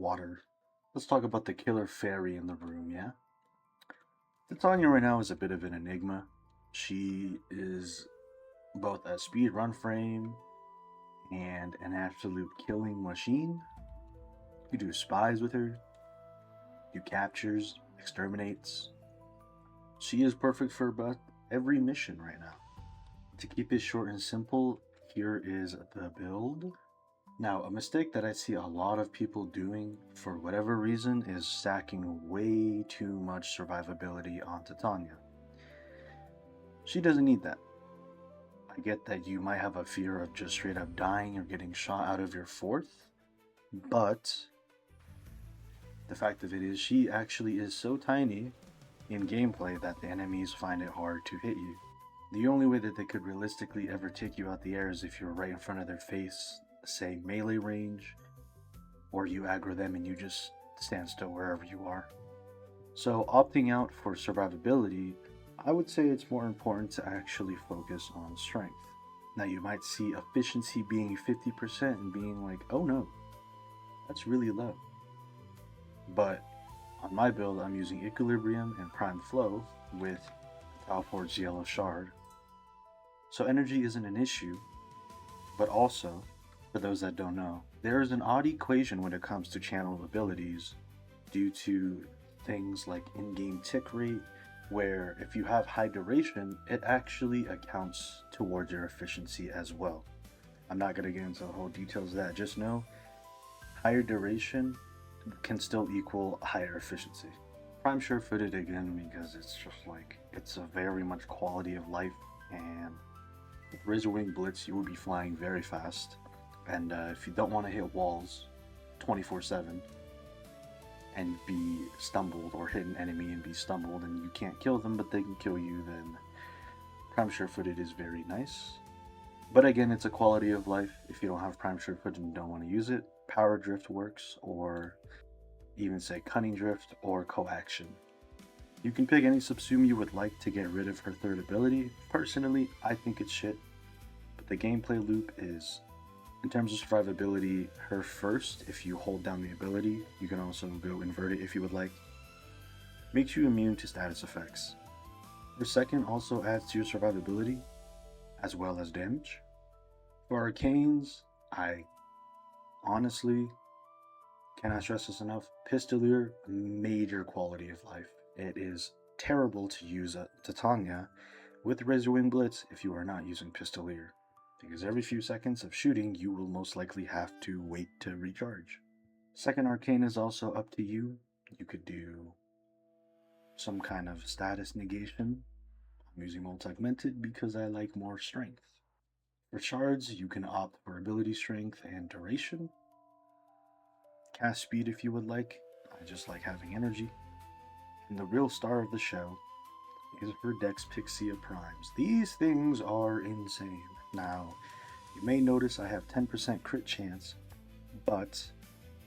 water. Let's talk about the killer fairy in the room, yeah? Titania right now is a bit of an enigma. She is both a speed run frame and an absolute killing machine. You do spies with her, do captures, exterminates. She is perfect for about every mission right now. To keep it short and simple, here is the build. Now, a mistake that I see a lot of people doing for whatever reason is stacking way too much survivability on Titania. She doesn't need that. I get that you might have a fear of just straight up dying or getting shot out of your fourth, but the fact of it is she actually is so tiny in gameplay that the enemies find it hard to hit you. The only way that they could realistically ever take you out the air is if you're right in front of their face, say melee range, or you aggro them and you just stand still wherever you are. So opting out for survivability, I would say it's more important to actually focus on strength. Now you might see efficiency being 50% and being like, oh no, that's really low. But on my build, I'm using Equilibrium and Prime Flow with Talforge's Yellow Shard. So energy isn't an issue, but also, for those that don't know, there is an odd equation when it comes to channel abilities due to things like in-game tick rate, where if you have high duration, it actually accounts towards your efficiency as well. I'm not going to get into the whole details of that, just know higher duration can still equal higher efficiency. Prime sure-footed again because it's just like, it's a very much quality of life, and with Razorwing Blitz you will be flying very fast, and if you don't want to hit walls 24/7 and be stumbled, or hit an enemy and be stumbled and you can't kill them but they can kill you, then Prime sure-footed is very nice. But again, it's a quality of life. If you don't have Prime sure-footed and don't want to use it, Power Drift works, or even say Cunning Drift or Coaction. You can pick any subsume you would like to get rid of her third ability. Personally, I think it's shit, but the gameplay loop is, in terms of survivability, her first, if you hold down the ability, you can also go invert it if you would like, makes you immune to status effects. Her second also adds to your survivability, as well as damage. For arcanes, I honestly cannot stress this enough. Pistolier, major quality of life. It is terrible to use a Titania with Razorwing Blitz if you are not using Pistolier, because every few seconds of shooting you will most likely have to wait to recharge. Second arcane is also up to you. You could do some kind of status negation. I'm using multi-augmented because I like more strength. For shards, you can opt for ability strength and duration. Cast speed if you would like. I just like having energy. And the real star of the show is her Dex Pixia Primes. These things are insane. Now, you may notice I have 10% crit chance, but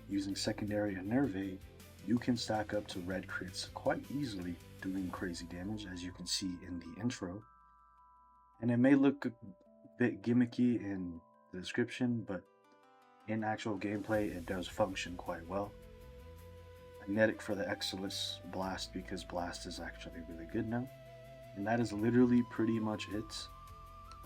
using secondary Enerve, you can stack up to red crits quite easily, doing crazy damage, as you can see in the intro. And it may look a bit gimmicky in the description, but in actual gameplay it does function quite well. Magnetic for the Exilus Blast, because Blast is actually really good now. And that is literally pretty much it.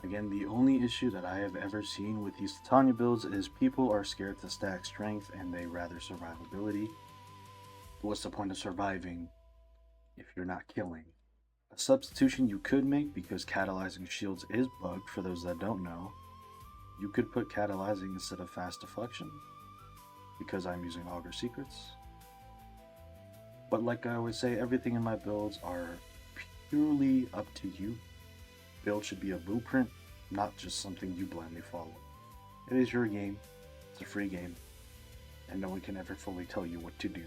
Again, the only issue that I have ever seen with these Titania builds is people are scared to stack strength and they rather survivability. What's the point of surviving if you're not killing? A substitution you could make, because catalyzing shields is bugged for those that don't know, you could put catalyzing instead of fast deflection, because I'm using Augur Secrets. But like I always say, everything in my builds are purely up to you. Build should be a blueprint, not just something you blindly follow. It is your game, it's a free game, and no one can ever fully tell you what to do.